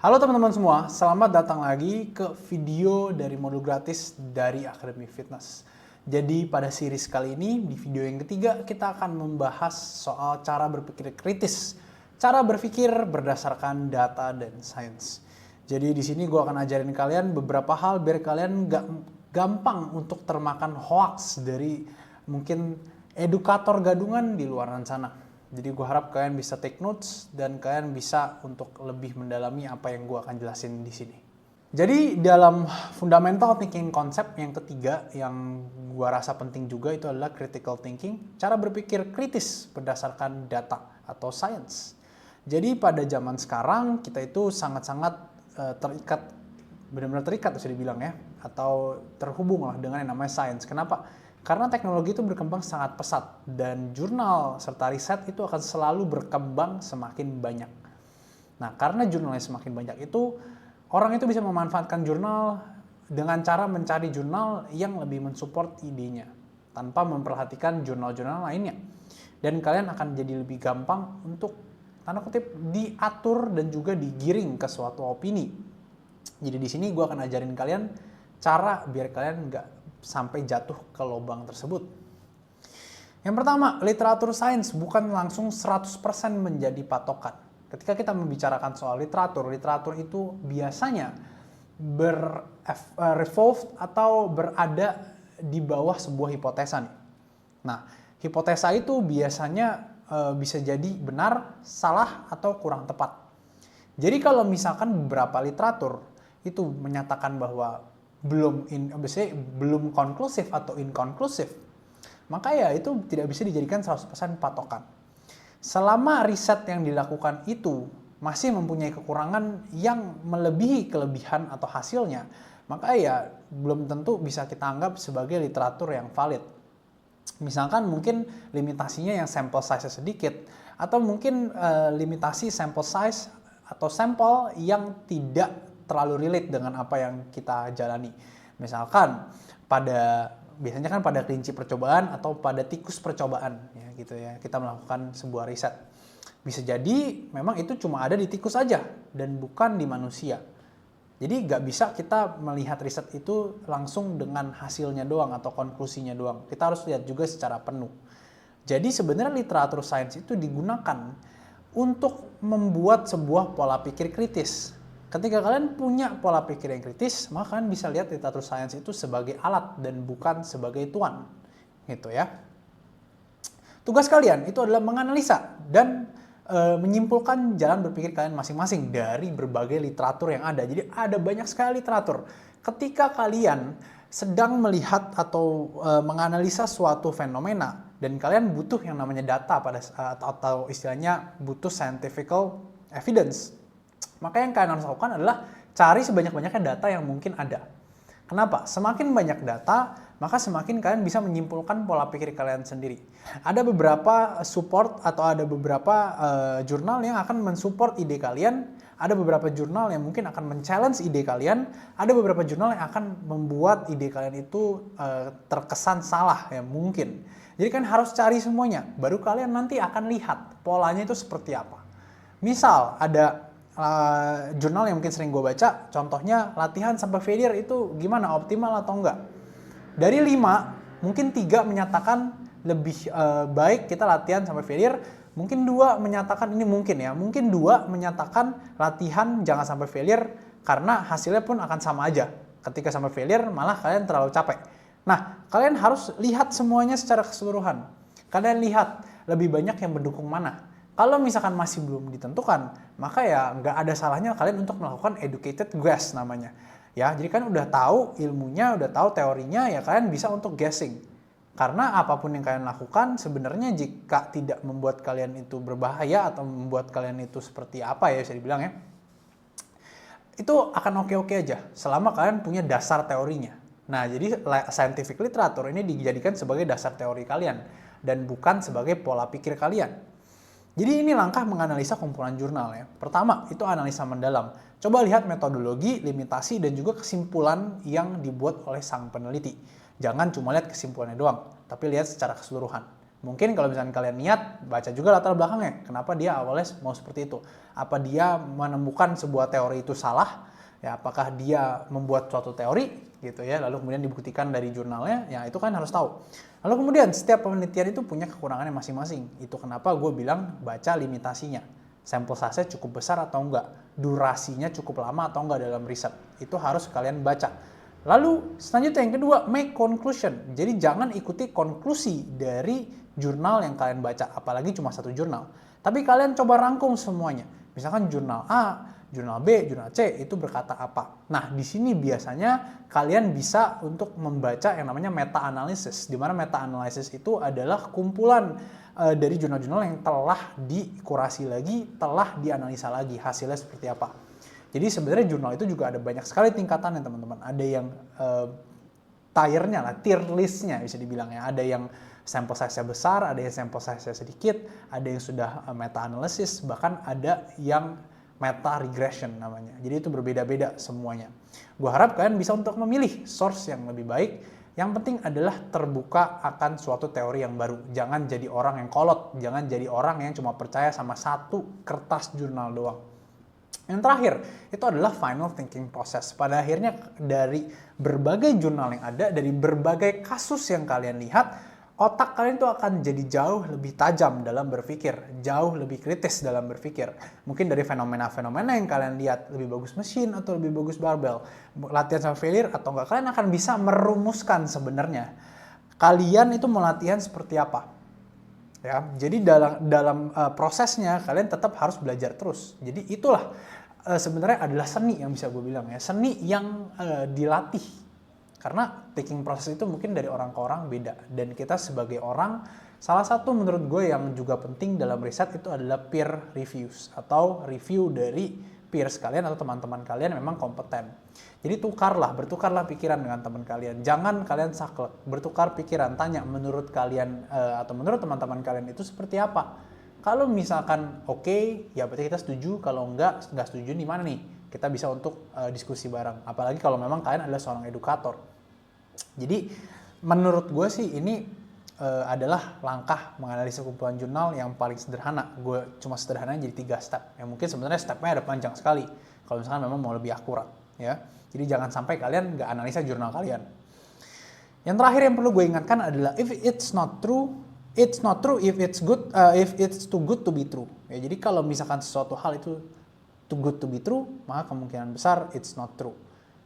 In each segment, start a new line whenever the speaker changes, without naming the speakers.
Halo teman-teman semua, selamat datang lagi ke video dari modul gratis dari Akademi Fitness. Jadi pada series kali ini, di video yang ketiga, kita akan membahas soal cara berpikir kritis. Cara berpikir berdasarkan data dan sains. Jadi di sini gue akan ajarin kalian beberapa hal biar kalian gak gampang untuk termakan hoax dari mungkin edukator gadungan di luar sana. Jadi gue harap kalian bisa take notes dan kalian bisa untuk lebih mendalami apa yang gue akan jelasin di sini. Jadi dalam fundamental thinking concept yang ketiga yang gue rasa penting juga itu adalah critical thinking, cara berpikir kritis berdasarkan data atau science. Jadi pada zaman sekarang kita itu sangat-sangat terikat, benar-benar terikat bisa dibilang ya, atau terhubung lah dengan yang namanya science. Kenapa? Karena teknologi itu berkembang sangat pesat dan jurnal serta riset itu akan selalu berkembang semakin banyak. Nah, karena jurnalnya semakin banyak itu, orang itu bisa memanfaatkan jurnal dengan cara mencari jurnal yang lebih mensupport idenya tanpa memperhatikan jurnal-jurnal lainnya. Dan kalian akan jadi lebih gampang untuk tanda kutip diatur dan juga digiring ke suatu opini. Jadi di sini gue akan ajarin kalian cara biar kalian nggak sampai jatuh ke lubang tersebut. Yang pertama, literatur sains bukan langsung 100% menjadi patokan. Ketika kita membicarakan soal literatur itu biasanya revolve atau berada di bawah sebuah hipotesa nih. Nah, hipotesa itu biasanya bisa jadi benar, salah, atau kurang tepat. Jadi kalau misalkan beberapa literatur itu menyatakan bahwa belum konklusif atau inkonklusif, maka ya itu tidak bisa dijadikan 100% patokan. Selama riset yang dilakukan itu masih mempunyai kekurangan yang melebihi kelebihan atau hasilnya, maka ya belum tentu bisa kita anggap sebagai literatur yang valid. Misalkan mungkin limitasinya yang sample size sedikit, atau mungkin limitasi sample size atau sampel yang tidak terlalu relate dengan apa yang kita jalani. Misalkan biasanya kan pada kelinci percobaan atau pada tikus percobaan ya gitu ya. Kita melakukan sebuah riset. Bisa jadi memang itu cuma ada di tikus aja dan bukan di manusia. Jadi nggak bisa kita melihat riset itu langsung dengan hasilnya doang atau konklusinya doang. Kita harus lihat juga secara penuh. Jadi sebenarnya literatur sains itu digunakan untuk membuat sebuah pola pikir kritis. Ketika kalian punya pola pikir yang kritis, maka kalian bisa lihat literatur sains itu sebagai alat dan bukan sebagai tuan. Gitu ya. Tugas kalian itu adalah menganalisa dan menyimpulkan jalan berpikir kalian masing-masing dari berbagai literatur yang ada. Jadi ada banyak sekali literatur. Ketika kalian sedang melihat atau menganalisa suatu fenomena dan kalian butuh yang namanya data atau istilahnya butuh scientific evidence, maka yang kalian harus lakukan adalah cari sebanyak-banyaknya data yang mungkin ada. Kenapa? Semakin banyak data, maka semakin kalian bisa menyimpulkan pola pikir kalian sendiri. Ada beberapa support atau ada beberapa jurnal yang akan mensupport ide kalian, ada beberapa jurnal yang mungkin akan men-challenge ide kalian, ada beberapa jurnal yang akan membuat ide kalian itu terkesan salah ya mungkin. Jadi kan harus cari semuanya, baru kalian nanti akan lihat polanya itu seperti apa. Misal ada jurnal yang mungkin sering gue baca, contohnya latihan sampai failure itu gimana, optimal atau enggak. Dari 5, mungkin 3 menyatakan lebih baik kita latihan sampai failure, mungkin 2 menyatakan ini mungkin ya, mungkin 2 menyatakan latihan jangan sampai failure karena hasilnya pun akan sama aja. Ketika sampai failure malah kalian terlalu capek. Nah, kalian harus lihat semuanya secara keseluruhan. Kalian lihat lebih banyak yang mendukung mana. Kalau misalkan masih belum ditentukan, maka ya nggak ada salahnya kalian untuk melakukan educated guess namanya. Ya, jadi kan udah tahu ilmunya, udah tahu teorinya, ya kalian bisa untuk guessing. Karena apapun yang kalian lakukan, sebenarnya jika tidak membuat kalian itu berbahaya atau membuat kalian itu seperti apa ya bisa dibilang ya, itu akan oke-oke aja selama kalian punya dasar teorinya. Nah, jadi scientific literature ini dijadikan sebagai dasar teori kalian dan bukan sebagai pola pikir kalian. Jadi ini langkah menganalisa kumpulan jurnal ya. Pertama, itu analisa mendalam. Coba lihat metodologi, limitasi, dan juga kesimpulan yang dibuat oleh sang peneliti. Jangan cuma lihat kesimpulannya doang, tapi lihat secara keseluruhan. Mungkin kalau misalnya kalian niat, baca juga latar belakangnya. Kenapa dia awalnya mau seperti itu? Apa dia menemukan sebuah teori itu salah? Ya, apakah dia membuat suatu teori gitu ya, lalu kemudian dibuktikan dari jurnalnya? Ya, itu kan harus tahu. Lalu kemudian setiap penelitian itu punya kekurangannya masing-masing. Itu kenapa gue bilang baca limitasinya. Sampel size-nya cukup besar atau enggak? Durasinya cukup lama atau enggak dalam riset? Itu harus kalian baca. Lalu selanjutnya yang kedua, make conclusion. Jadi jangan ikuti konklusi dari jurnal yang kalian baca, apalagi cuma satu jurnal. Tapi kalian coba rangkum semuanya. Misalkan jurnal A, jurnal B, jurnal C itu berkata apa. Nah, di sini biasanya kalian bisa untuk membaca yang namanya meta-analysis. Di mana meta-analysis itu adalah kumpulan dari jurnal-jurnal yang telah dikurasi lagi, telah dianalisa lagi hasilnya seperti apa. Jadi sebenarnya jurnal itu juga ada banyak sekali tingkatannya teman-teman. Ada yang tier-nya lah, tier list-nya bisa dibilang ya. Ada yang sampel size-nya besar, ada yang sampel size-nya sedikit, ada yang sudah meta-analysis, bahkan ada yang meta-regression namanya. Jadi itu berbeda-beda semuanya. Gue harap kalian bisa untuk memilih source yang lebih baik. Yang penting adalah terbuka akan suatu teori yang baru. Jangan jadi orang yang kolot, jangan jadi orang yang cuma percaya sama satu kertas jurnal doang. Yang terakhir, itu adalah final thinking process. Pada akhirnya dari berbagai jurnal yang ada, dari berbagai kasus yang kalian lihat, otak kalian tuh akan jadi jauh lebih tajam dalam berpikir, jauh lebih kritis dalam berpikir. Mungkin dari fenomena-fenomena yang kalian lihat, lebih bagus mesin atau lebih bagus barbell, latihan sama failure atau enggak, kalian akan bisa merumuskan sebenarnya kalian itu mau latihan seperti apa. Ya, jadi dalam prosesnya kalian tetap harus belajar terus. Jadi itulah sebenarnya adalah seni yang bisa gue bilang ya, seni yang dilatih. Karena thinking process itu mungkin dari orang ke orang beda. Dan kita sebagai orang, salah satu menurut gue yang juga penting dalam riset itu adalah peer reviews. Atau review dari peers kalian atau teman-teman kalian yang memang kompeten. Jadi bertukarlah pikiran dengan teman kalian. Jangan kalian saklek, bertukar pikiran, tanya menurut kalian atau menurut teman-teman kalian itu seperti apa. Kalau misalkan oke, ya berarti kita setuju. Kalau nggak setuju nih mana nih? Kita bisa untuk diskusi bareng. Apalagi kalau memang kalian adalah seorang edukator. Jadi menurut gue sih ini adalah langkah menganalisa kumpulan jurnal yang paling sederhana. Gue cuma sederhananya jadi 3 step. Yang mungkin sebenarnya stepnya ada panjang sekali. Kalau misalkan memang mau lebih akurat, ya. Jadi jangan sampai kalian nggak analisa jurnal kalian. Yang terakhir yang perlu gue ingatkan adalah if it's not true, it's not true. If it's good, if it's too good to be true. Ya, jadi kalau misalkan sesuatu hal itu too good to be true, maka kemungkinan besar it's not true.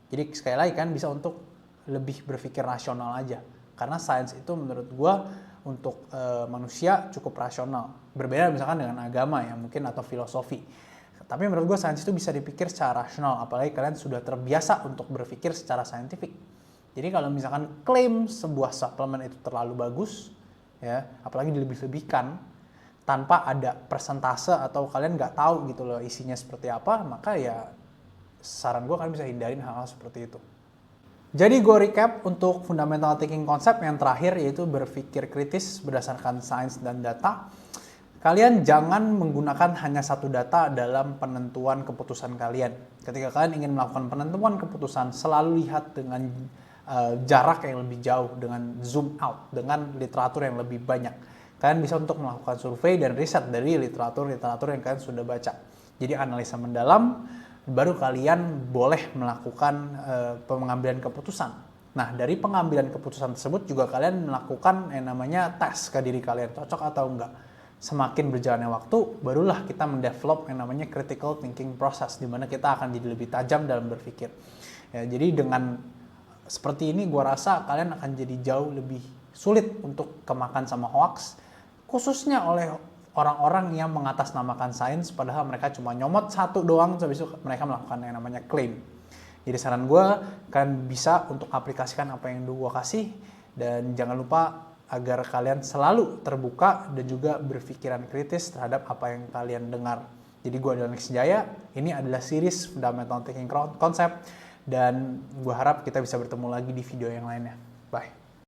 Jadi sekali lagi kan bisa untuk lebih berpikir rasional aja. Karena sains itu menurut gue untuk manusia cukup rasional. Berbeda misalkan dengan agama ya mungkin atau filosofi. Tapi menurut gue sains itu bisa dipikir secara rasional. Apalagi kalian sudah terbiasa untuk berpikir secara saintifik. Jadi kalau misalkan klaim sebuah suplemen itu terlalu bagus, ya apalagi dilebih-lebihkan tanpa ada persentase atau kalian nggak tahu gitu loh isinya seperti apa, maka ya saran gue kalian bisa hindarin hal-hal seperti itu. Jadi gue recap untuk fundamental thinking concept yang terakhir yaitu berpikir kritis berdasarkan sains dan data. Kalian jangan menggunakan hanya satu data dalam penentuan keputusan kalian. Ketika kalian ingin melakukan penentuan keputusan, selalu lihat dengan jarak yang lebih jauh, dengan zoom out, dengan literatur yang lebih banyak. Kalian bisa untuk melakukan survei dan riset dari literatur-literatur yang kalian sudah baca. Jadi analisa mendalam, baru kalian boleh melakukan pengambilan keputusan. Nah, dari pengambilan keputusan tersebut juga kalian melakukan yang namanya tes ke diri kalian, cocok atau enggak. Semakin berjalannya waktu, barulah kita mendevelop yang namanya critical thinking process, di mana kita akan jadi lebih tajam dalam berpikir. Ya, jadi dengan seperti ini, gue rasa kalian akan jadi jauh lebih sulit untuk kemakan sama hoax, khususnya oleh orang-orang yang mengatasnamakan sains, padahal mereka cuma nyomot satu doang, habis itu mereka melakukan yang namanya klaim. Jadi saran gue, kalian bisa untuk aplikasikan apa yang gue kasih, dan jangan lupa agar kalian selalu terbuka dan juga berpikiran kritis terhadap apa yang kalian dengar. Jadi gue adalah Nix Jaya, ini adalah series Fundamental Thinking Concept, dan gue harap kita bisa bertemu lagi di video yang lainnya. Bye.